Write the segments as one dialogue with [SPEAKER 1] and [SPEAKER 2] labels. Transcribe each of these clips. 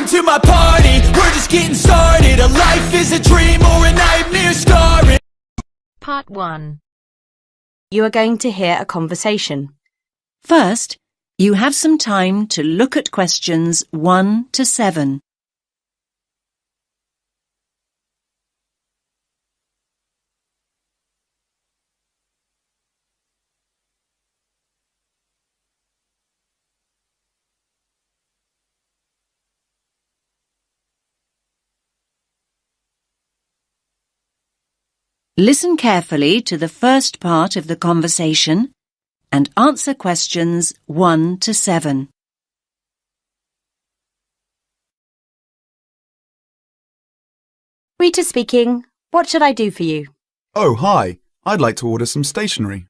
[SPEAKER 1] Welcome to my party, we're just getting started. A life is a dream or a nightmare scarring.
[SPEAKER 2] Part 1.
[SPEAKER 3] You are going to hear a conversation.
[SPEAKER 4] First, you have some time to look at questions 1 to 7. Listen carefully to the first part of the conversation and answer questions 1 to 7.
[SPEAKER 3] Rita speaking. What should I do for you?
[SPEAKER 5] Oh, hi. I'd like to order some stationery.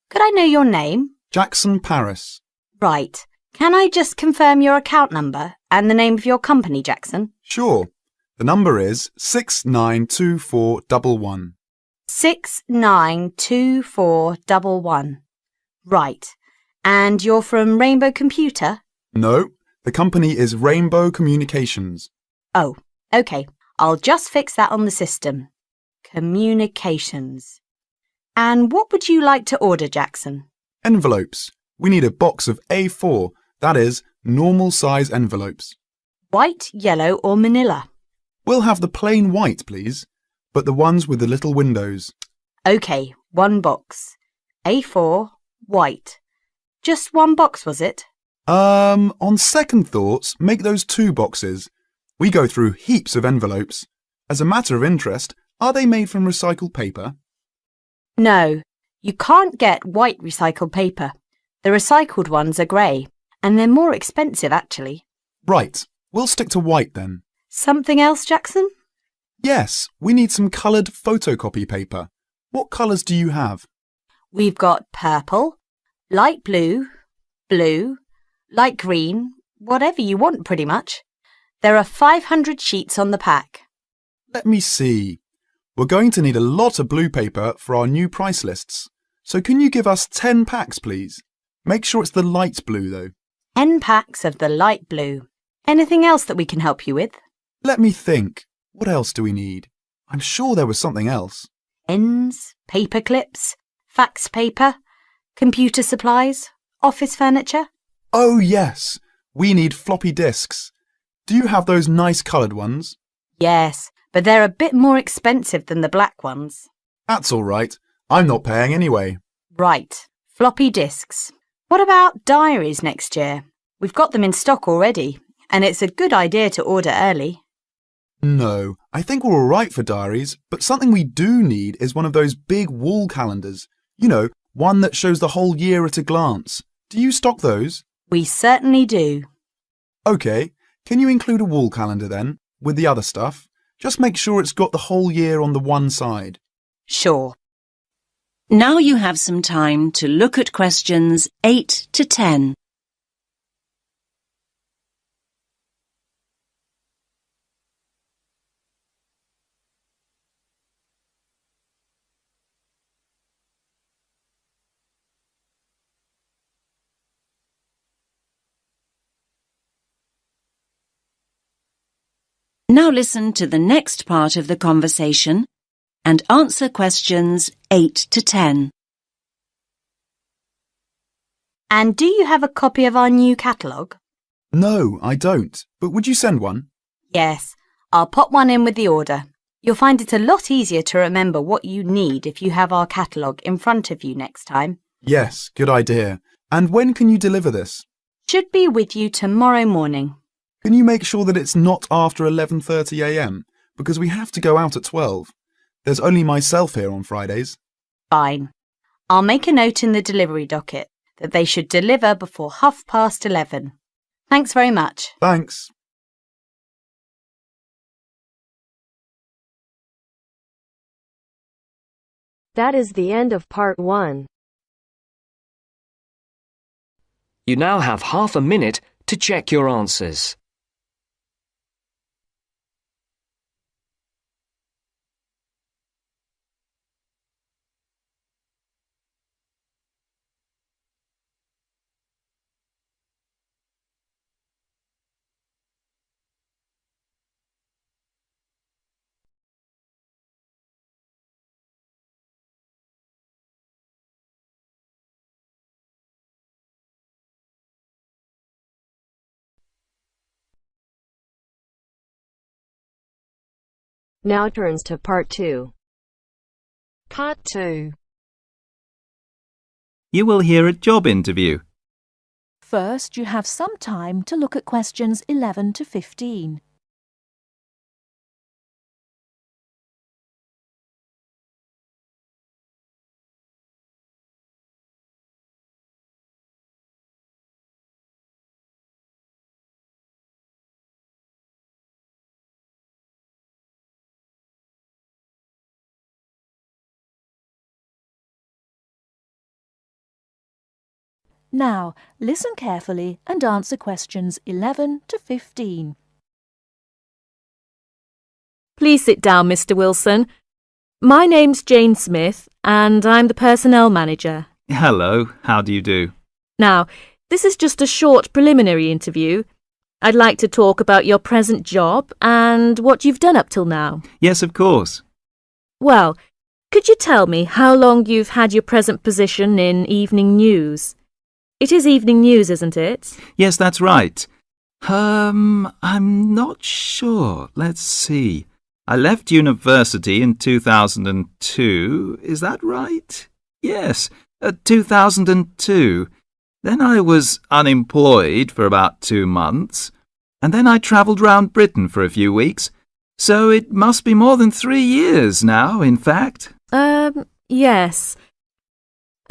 [SPEAKER 3] Could I know your name?
[SPEAKER 5] Jackson Paris.
[SPEAKER 3] Right. Can I just confirm your account number and the name of your company, Jackson?
[SPEAKER 5] Sure. The number is 692411.
[SPEAKER 3] 692411. Right. And you're from Rainbow Computer?
[SPEAKER 5] No, the company is Rainbow Communications.
[SPEAKER 3] Oh, OK. I'll just fix that on the system. Communications. And what would you like to order, Jackson?
[SPEAKER 5] Envelopes. We need a box of A4, that is, normal size envelopes.
[SPEAKER 3] White, yellow or manila?
[SPEAKER 5] We'll have the plain white, please, but the ones with the little windows.
[SPEAKER 3] OK, 1 box. A4, white. Just 1 box, was it?
[SPEAKER 5] On second thoughts, make those 2 boxes. We go through heaps of envelopes. As a matter of interest, are they made from recycled paper?
[SPEAKER 3] No, you can't get white recycled paper. The recycled ones are grey, and they're more expensive actually.
[SPEAKER 5] Right, we'll stick to white then.
[SPEAKER 3] Something else, Jackson?
[SPEAKER 5] Yes, we need some coloured photocopy paper. What colours do you have?
[SPEAKER 3] We've got purple, light blue, blue, light green, whatever you want pretty much. There are 500 sheets on the pack.
[SPEAKER 5] Let me see. We're going to need a lot of blue paper for our new price lists. So can you give us 10 packs, please? Make sure it's the light blue, though.
[SPEAKER 3] 10 packs of the light blue. Anything else that we can help you with?
[SPEAKER 5] Let me think. What else do we need? I'm sure there was something else.
[SPEAKER 3] Pens, paper clips, fax paper, computer supplies, office furniture.
[SPEAKER 5] Oh, yes. We need floppy disks. Do you have those nice coloured ones?
[SPEAKER 3] Yes, but they're a bit more expensive than the black ones.
[SPEAKER 5] That's all right. I'm not paying anyway.
[SPEAKER 3] Right, floppy disks. What about diaries next year? We've got them in stock already, and it's a good idea to order early.
[SPEAKER 5] No, I think we're all right for diaries, but something we do need is one of those big wall calendars. You know, one that shows the whole year at a glance. Do you stock those?
[SPEAKER 3] We certainly do.
[SPEAKER 5] OK, can you include a wall calendar then, with the other stuff? Just make sure it's got the whole year on the one side.
[SPEAKER 3] Sure.
[SPEAKER 4] Now you have some time to look at questions 8 to 10. Now listen to the next part of the conversation and answer questions 8 to 10.
[SPEAKER 3] And do you have a copy of our new catalogue?
[SPEAKER 5] No, I don't. But would you send one?
[SPEAKER 3] Yes, I'll pop one in with the order. You'll find it a lot easier to remember what you need if you have our catalogue in front of you next time.
[SPEAKER 5] Yes, good idea. And when can you deliver this?
[SPEAKER 3] Should be with you tomorrow morning.
[SPEAKER 5] Can you make sure that it's not after 11:30 a.m? Because we have to go out at 12. There's only myself here on Fridays.
[SPEAKER 3] Fine. I'll make a note in the delivery docket that they should deliver before 11:30. Thanks very much.
[SPEAKER 5] Thanks.
[SPEAKER 2] That is the end of part 1.
[SPEAKER 6] You now have half a minute to check your answers.
[SPEAKER 2] Now turns to Part 2.
[SPEAKER 7] Part 2.
[SPEAKER 8] You will hear a job interview.
[SPEAKER 7] First, you have some time to look at questions 11 to 15. Now, listen carefully and answer questions 11 to 15.
[SPEAKER 2] Please sit down, Mr. Wilson. My name's Jane Smith, and I'm the personnel manager.
[SPEAKER 8] Hello, how do you do?
[SPEAKER 2] Now, this is just a short preliminary interview. I'd like to talk about your present job and what you've done up till now.
[SPEAKER 8] Yes, of course.
[SPEAKER 2] Well, could you tell me how long you've had your present position in evening news? It is evening news, isn't it?
[SPEAKER 8] Yes, that's right. I'm not sure. Let's see. I left university in 2002. Is that right? Yes, 2002. Then I was unemployed for about 2 months. And then I travelled round Britain for a few weeks. So it must be more than 3 years now, in fact.
[SPEAKER 2] Yes.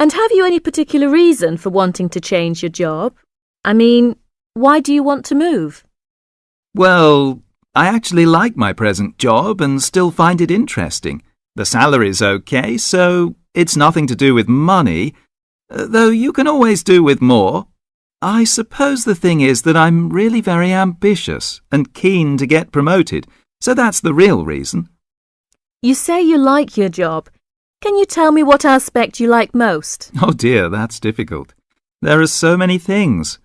[SPEAKER 2] And have you any particular reason for wanting to change your job? I mean, why do you want to move?
[SPEAKER 8] Well, I actually like my present job and still find it interesting. The salary's okay, so it's nothing to do with money, though you can always do with more. I suppose the thing is that I'm really very ambitious and keen to get promoted, so that's the real reason.
[SPEAKER 2] You say you like your job. Can you tell me what aspect you like most?
[SPEAKER 8] Oh dear, that's difficult. There are so many things.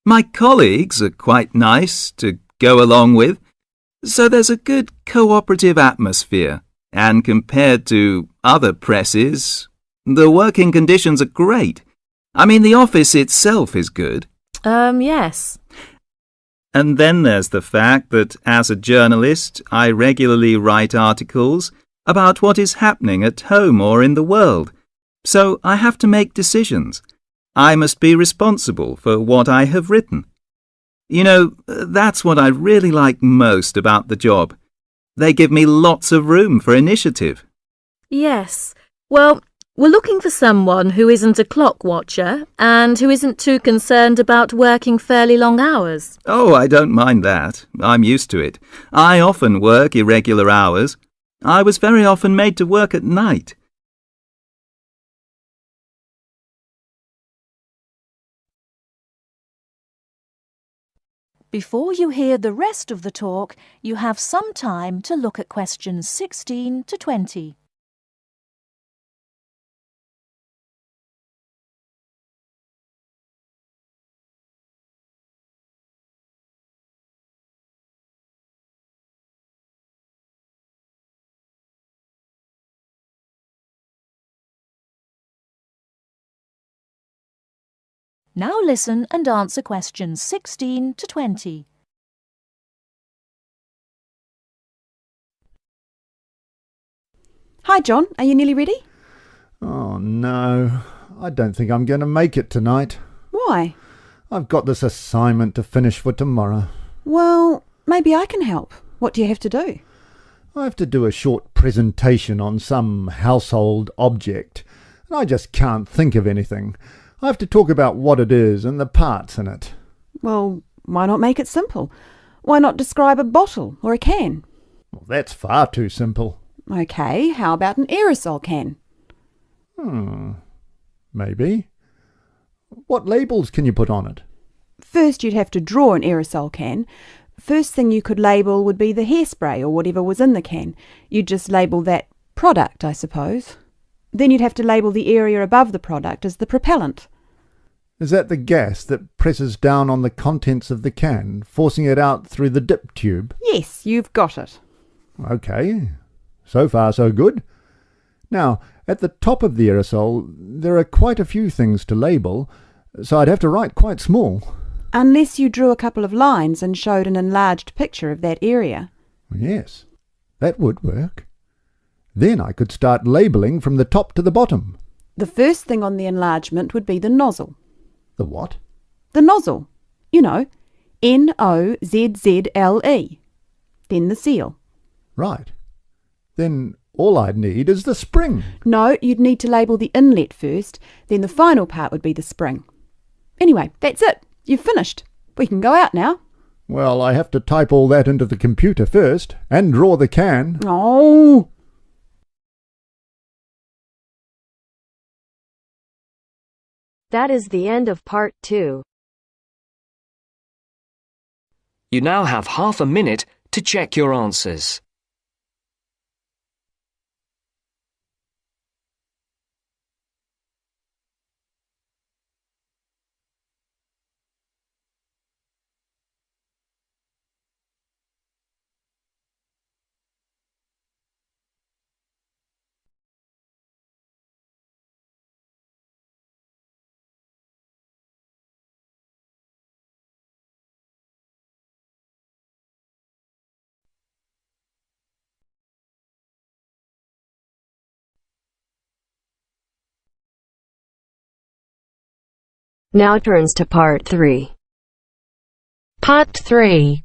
[SPEAKER 8] My colleagues are quite nice to go along with, so there's a good cooperative atmosphere, and compared to other presses, the working conditions are great. I mean, the office itself is good.
[SPEAKER 2] Yes.
[SPEAKER 8] And then there's the fact that as a journalist, I regularly write articles about what is happening at home or in the world. So I have to make decisions. I must be responsible for what I have written. You know, that's what I really like most about the job. They give me lots of room for initiative.
[SPEAKER 2] Yes. Well, we're looking for someone who isn't a clock watcher and who isn't too concerned about working fairly long hours.
[SPEAKER 8] Oh, I don't mind that. I'm used to it. I often work irregular hours. I was very often made to work at night.
[SPEAKER 7] Before you hear the rest of the talk, you have some time to look at questions 16 to 20. Now listen and answer questions 16 to 20.
[SPEAKER 9] Hi, John. Are you nearly ready?
[SPEAKER 10] Oh, no. I don't think I'm going to make it tonight.
[SPEAKER 9] Why?
[SPEAKER 10] I've got this assignment to finish for tomorrow.
[SPEAKER 9] Well, maybe I can help. What do you have to do?
[SPEAKER 10] I have to do a short presentation on some household object, and I just can't think of anything. I have to talk about what it is and the parts in it.
[SPEAKER 9] Well, why not make it simple? Why not describe a bottle or a can?
[SPEAKER 10] Well, that's far too simple.
[SPEAKER 9] OK, how about an aerosol can?
[SPEAKER 10] Maybe. What labels can you put on it?
[SPEAKER 9] First, you'd have to draw an aerosol can. First thing you could label would be the hairspray or whatever was in the can. You'd just label that product, I suppose. Then you'd have to label the area above the product as the propellant.
[SPEAKER 10] Is that the gas that presses down on the contents of the can, forcing it out through the dip tube?
[SPEAKER 9] Yes, you've got it.
[SPEAKER 10] OK. So far, so good. Now, at the top of the aerosol, there are quite a few things to label, so I'd have to write quite small.
[SPEAKER 9] Unless you drew a couple of lines and showed an enlarged picture of that area.
[SPEAKER 10] Yes. That would work. Then I could start labelling from the top to the bottom.
[SPEAKER 9] The first thing on the enlargement would be the nozzle.
[SPEAKER 10] The what?
[SPEAKER 9] The nozzle. You know, Nozzle. Then the seal.
[SPEAKER 10] Right. Then all I'd need is the spring.
[SPEAKER 9] No, you'd need to label the inlet first, then the final part would be the spring. Anyway, that's it. You've finished. We can go out now.
[SPEAKER 10] Well, I have to type all that into the computer first, and draw the can.
[SPEAKER 9] Oh!
[SPEAKER 11] That is the end of part 2.
[SPEAKER 6] You now have half a minute to check your answers.
[SPEAKER 11] Now turns to part 3. Part 3.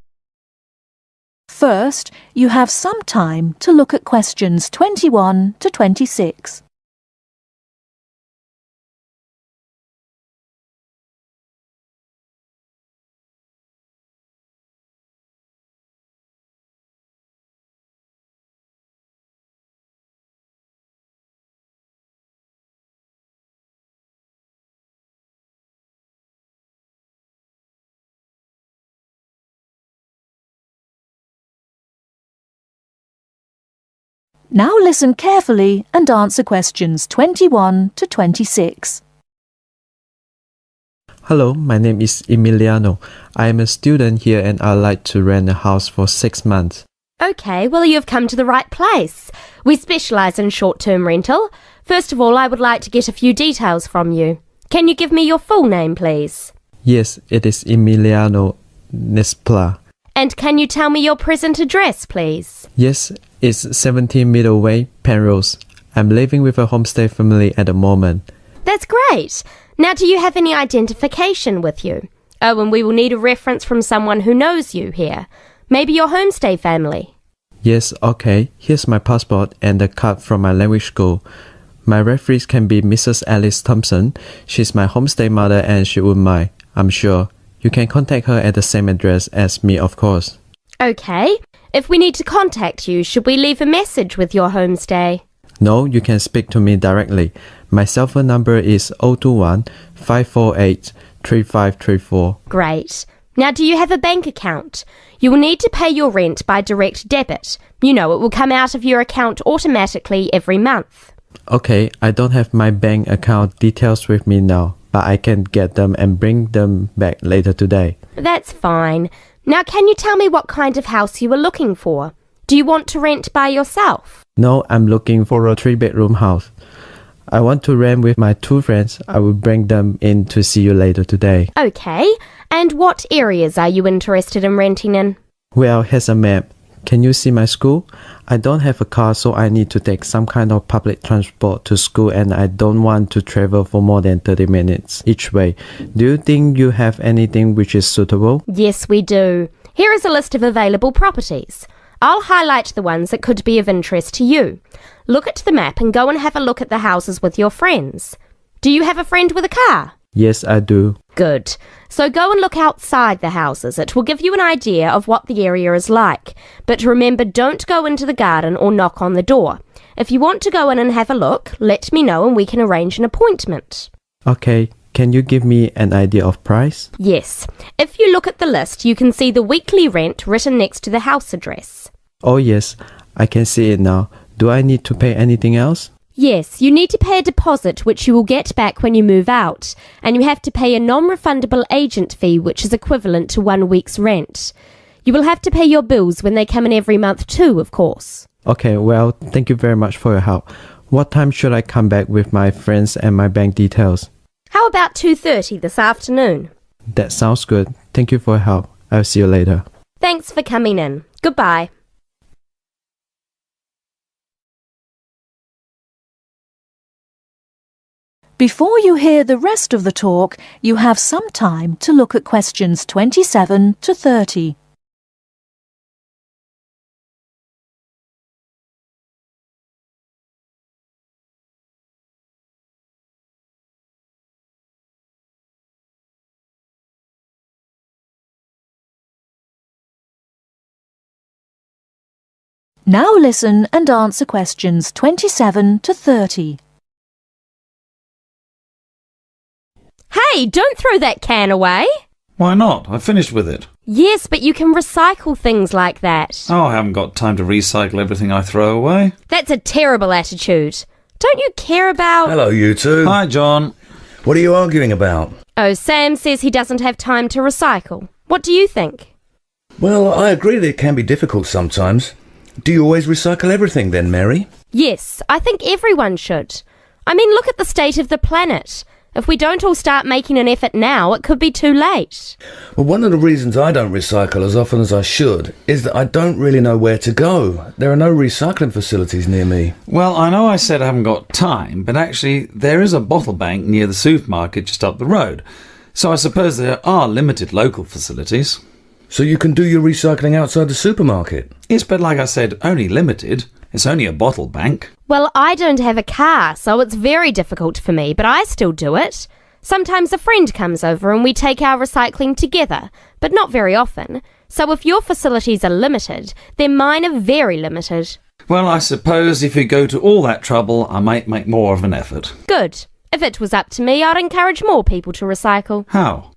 [SPEAKER 7] First, you have some time to look at questions 21 to 26. Now listen carefully and answer questions 21 to 26.
[SPEAKER 12] Hello, my name is Emiliano. I am a student here and I'd like to rent a house for 6 months.
[SPEAKER 13] Okay, well you have come to the right place. We specialise in short-term rental. First of all, I would like to get a few details from you. Can you give me your full name, please?
[SPEAKER 12] Yes, it is Emiliano Nespla.
[SPEAKER 13] And can you tell me your present address, please?
[SPEAKER 12] Yes, it's 17 Middleway, Penrose. I'm living with a homestay family at the moment.
[SPEAKER 13] That's great. Now, do you have any identification with you? Oh, and we will need a reference from someone who knows you here. Maybe your homestay family.
[SPEAKER 12] Yes, okay. Here's my passport and a card from my language school. My referees can be Mrs. Alice Thompson. She's my homestay mother and she wouldn't mind, I'm sure. You can contact her at the same address as me, of course.
[SPEAKER 13] Okay. If we need to contact you, should we leave a message with your homestay?
[SPEAKER 12] No, you can speak to me directly. My cell phone number is 021 548 3534.
[SPEAKER 13] Great. Now, do you have a bank account? You will need to pay your rent by direct debit. You know, it will come out of your account automatically every month.
[SPEAKER 12] Okay, I don't have my bank account details with me now, but I can get them and bring them back later today.
[SPEAKER 13] That's fine. Now, can you tell me what kind of house you are looking for? Do you want to rent by yourself?
[SPEAKER 12] No, I'm looking for a 3-bedroom house. I want to rent with my 2 friends. I will bring them in to see you later today.
[SPEAKER 13] Okay. And what areas are you interested in renting in?
[SPEAKER 12] Well, here's a map. Can you see my school? I don't have a car, so I need to take some kind of public transport to school and I don't want to travel for more than 30 minutes each way. Do you think you have anything which is suitable?
[SPEAKER 13] Yes, we do. Here is a list of available properties. I'll highlight the ones that could be of interest to you. Look at the map and go and have a look at the houses with your friends. Do you have a friend with a car?
[SPEAKER 12] Yes, I do.
[SPEAKER 13] Good. So go and look outside the houses. It will give you an idea of what the area is like. But remember, don't go into the garden or knock on the door. If you want to go in and have a look, let me know and we can arrange an appointment.
[SPEAKER 12] Okay. Can you give me an idea of price?
[SPEAKER 13] Yes. If you look at the list, you can see the weekly rent written next to the house address.
[SPEAKER 12] Oh yes, I can see it now. Do I need to pay anything else?
[SPEAKER 13] Yes, you need to pay a deposit which you will get back when you move out, and you have to pay a non-refundable agent fee which is equivalent to 1 week's rent. You will have to pay your bills when they come in every month too, of course.
[SPEAKER 12] Okay, well, thank you very much for your help. What time should I come back with my friends and my bank details?
[SPEAKER 13] How about 2:30 this afternoon?
[SPEAKER 12] That sounds good. Thank you for your help. I'll see you later.
[SPEAKER 13] Thanks for coming in. Goodbye.
[SPEAKER 7] Before you hear the rest of the talk, you have some time to look at questions 27 to 30. Now listen and answer questions 27 to 30.
[SPEAKER 13] Hey, don't throw that can away.
[SPEAKER 14] Why not? I finished with it.
[SPEAKER 13] Yes, but you can recycle things like that.
[SPEAKER 14] Oh, I haven't got time to recycle everything I throw away.
[SPEAKER 13] That's a terrible attitude. Don't you care about...
[SPEAKER 15] Hello, you two.
[SPEAKER 14] Hi, John.
[SPEAKER 15] What are you arguing about?
[SPEAKER 13] Oh, Sam says he doesn't have time to recycle. What do you think?
[SPEAKER 15] Well, I agree that it can be difficult sometimes. Do you always recycle everything then, Mary?
[SPEAKER 13] Yes, I think everyone should. I mean, look at the state of the planet. If we don't all start making an effort now, it could be too late.
[SPEAKER 15] Well, one of the reasons I don't recycle as often as I should is that I don't really know where to go. There are no recycling facilities near me.
[SPEAKER 14] Well, I know I said I haven't got time, but actually there is a bottle bank near the supermarket just up the road. So I suppose there are limited local facilities.
[SPEAKER 15] So you can do your recycling outside the supermarket?
[SPEAKER 14] Yes, but like I said, only limited. It's only a bottle bank.
[SPEAKER 13] Well, I don't have a car, so it's very difficult for me, but I still do it. Sometimes a friend comes over and we take our recycling together, but not very often. So if your facilities are limited, then mine are very limited.
[SPEAKER 14] Well, I suppose if you go to all that trouble, I might make more of an effort.
[SPEAKER 13] Good. If it was up to me, I'd encourage more people to recycle.
[SPEAKER 14] How?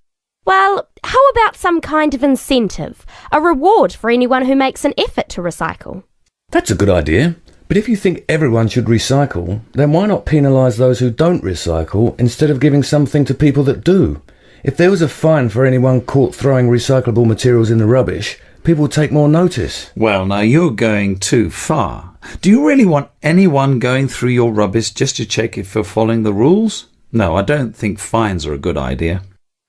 [SPEAKER 13] Well, how about some kind of incentive? A reward for anyone who makes an effort to recycle?
[SPEAKER 15] That's a good idea. But if you think everyone should recycle, then why not penalise those who don't recycle instead of giving something to people that do? If there was a fine for anyone caught throwing recyclable materials in the rubbish, people would take more notice.
[SPEAKER 14] Well, now you're going too far. Do you really want anyone going through your rubbish just to check if you're following the rules? No, I don't think fines are a good idea.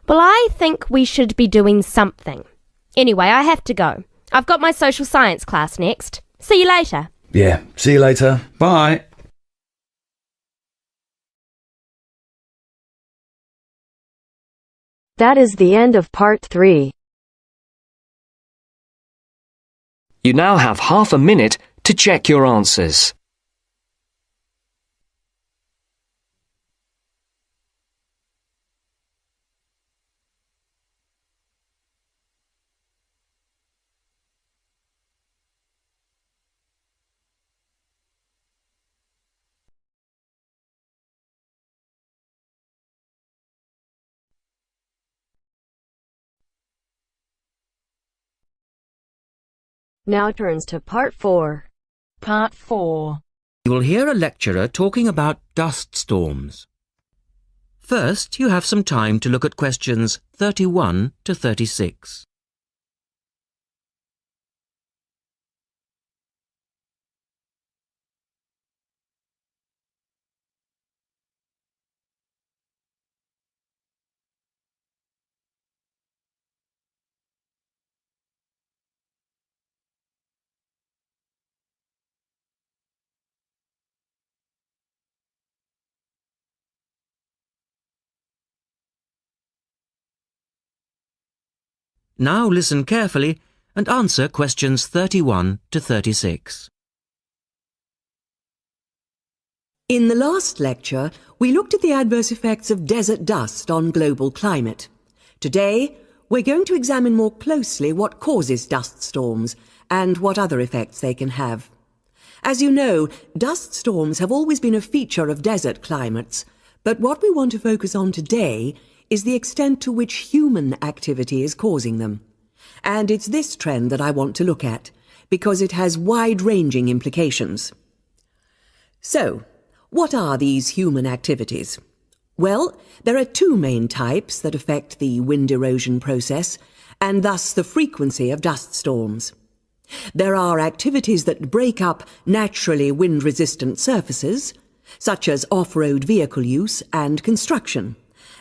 [SPEAKER 13] Well, I think we should be doing something. Anyway, I have to go. I've got my social science class next. See you later.
[SPEAKER 15] Yeah, see you later.
[SPEAKER 14] Bye.
[SPEAKER 11] That is the end of part 3.
[SPEAKER 6] You now have half a minute to check your answers.
[SPEAKER 11] Now turns to part 4.
[SPEAKER 16] Part 4. You will hear a lecturer talking about dust storms. First, you have some time to look at questions 31 to 36. Now listen carefully and answer questions 31 to 36.
[SPEAKER 17] In the last lecture, we looked at the adverse effects of desert dust on global climate. Today, we're going to examine more closely what causes dust storms and what other effects they can have. As you know, dust storms have always been a feature of desert climates, but what we want to focus on today is the extent to which human activity is causing them. And it's this trend that I want to look at, because it has wide-ranging implications. So, what are these human activities? Well, there are two main types that affect the wind erosion process, and thus the frequency of dust storms. There are activities that break up naturally wind-resistant surfaces, such as off-road vehicle use and construction.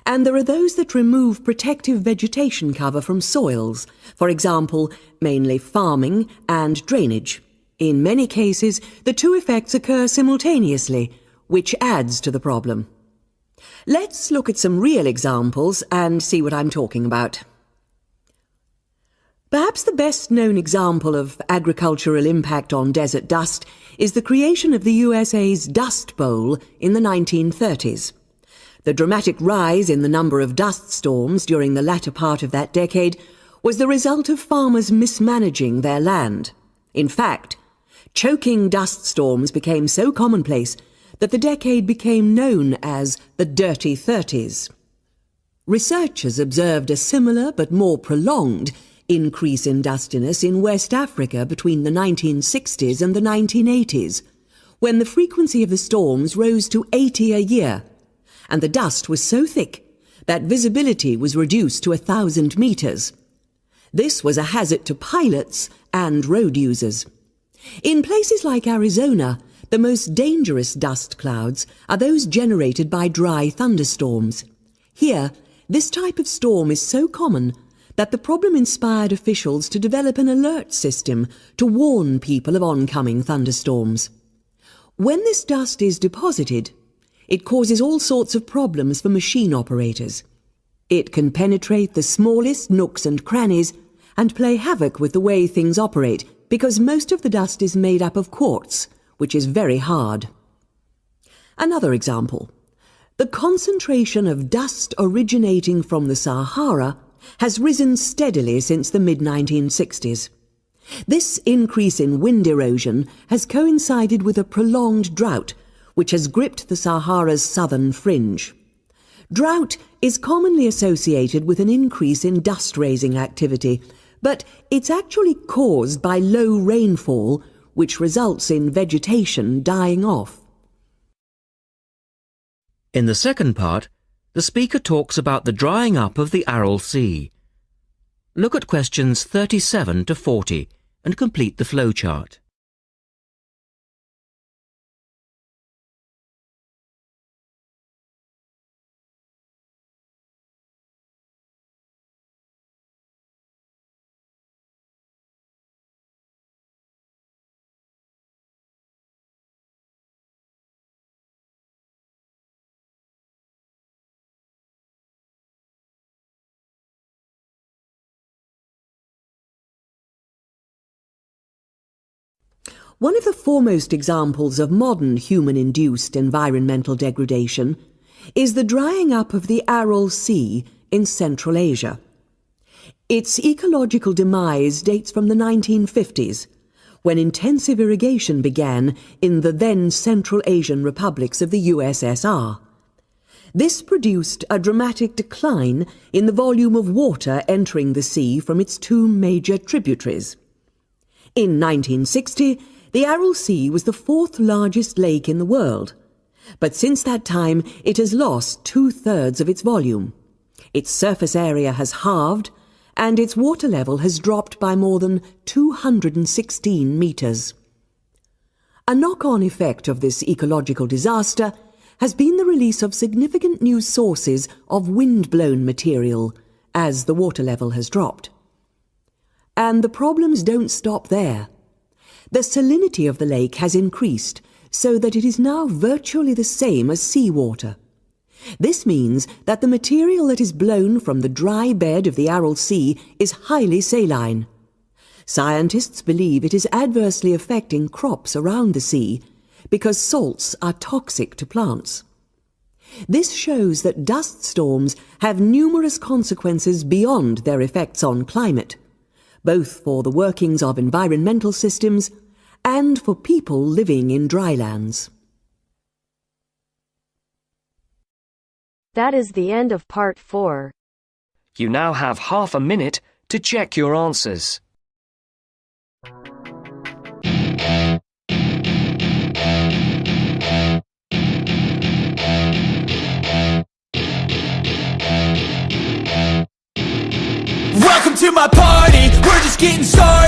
[SPEAKER 17] And there are those that remove protective vegetation cover from soils, for example, mainly farming and drainage. In many cases, the two effects occur simultaneously, which adds to the problem. Let's look at some real examples and see what I'm talking about. Perhaps the best-known example of agricultural impact on desert dust is the creation of the USA's Dust Bowl in the 1930s. The dramatic rise in the number of dust storms during the latter part of that decade was the result of farmers mismanaging their land. In fact, choking dust storms became so commonplace that the decade became known as the Dirty 30s. Researchers observed a similar but more prolonged increase in dustiness in West Africa between the 1960s and the 1980s, when the frequency of the storms rose to 80 a year, and the dust was so thick that visibility was reduced to 1,000 meters. This was a hazard to pilots and road users. In places like Arizona, the most dangerous dust clouds are those generated by dry thunderstorms. Here, this type of storm is so common that the problem inspired officials to develop an alert system to warn people of oncoming thunderstorms. When this dust is deposited, it causes all sorts of problems for machine operators. It can penetrate the smallest nooks and crannies and play havoc with the way things operate, because most of the dust is made up of quartz, which is very hard. Another example. The concentration of dust originating from the Sahara has risen steadily since the mid-1960s. This increase in wind erosion has coincided with a prolonged drought, which has gripped the Sahara's southern fringe. Drought is commonly associated with an increase in dust-raising activity, but it's actually caused by low rainfall, which results in vegetation dying off.
[SPEAKER 16] In the second part, the speaker talks about the drying up of the Aral Sea. Look at questions 37 to 40 and complete the flowchart.
[SPEAKER 17] One of the foremost examples of modern human-induced environmental degradation is the drying up of the Aral Sea in Central Asia. Its ecological demise dates from the 1950s, when intensive irrigation began in the then Central Asian republics of the USSR. This produced a dramatic decline in the volume of water entering the sea from its two major tributaries. In 1960, the Aral Sea was the fourth largest lake in the world, but since that time it has lost 2/3 of its volume. Its surface area has halved, and its water level has dropped by more than 216 meters. A knock-on effect of this ecological disaster has been the release of significant new sources of wind-blown material as the water level has dropped. And the problems don't stop there. The salinity of the lake has increased so that it is now virtually the same as seawater. This means that the material that is blown from the dry bed of the Aral Sea is highly saline. Scientists believe it is adversely affecting crops around the sea because salts are toxic to plants. This shows that dust storms have numerous consequences beyond their effects on climate, both for the workings of environmental systems and for people living in drylands.
[SPEAKER 11] That is the end of part 4.
[SPEAKER 6] You now have half a minute to check your answers.
[SPEAKER 1] Welcome to my party, we're just getting started.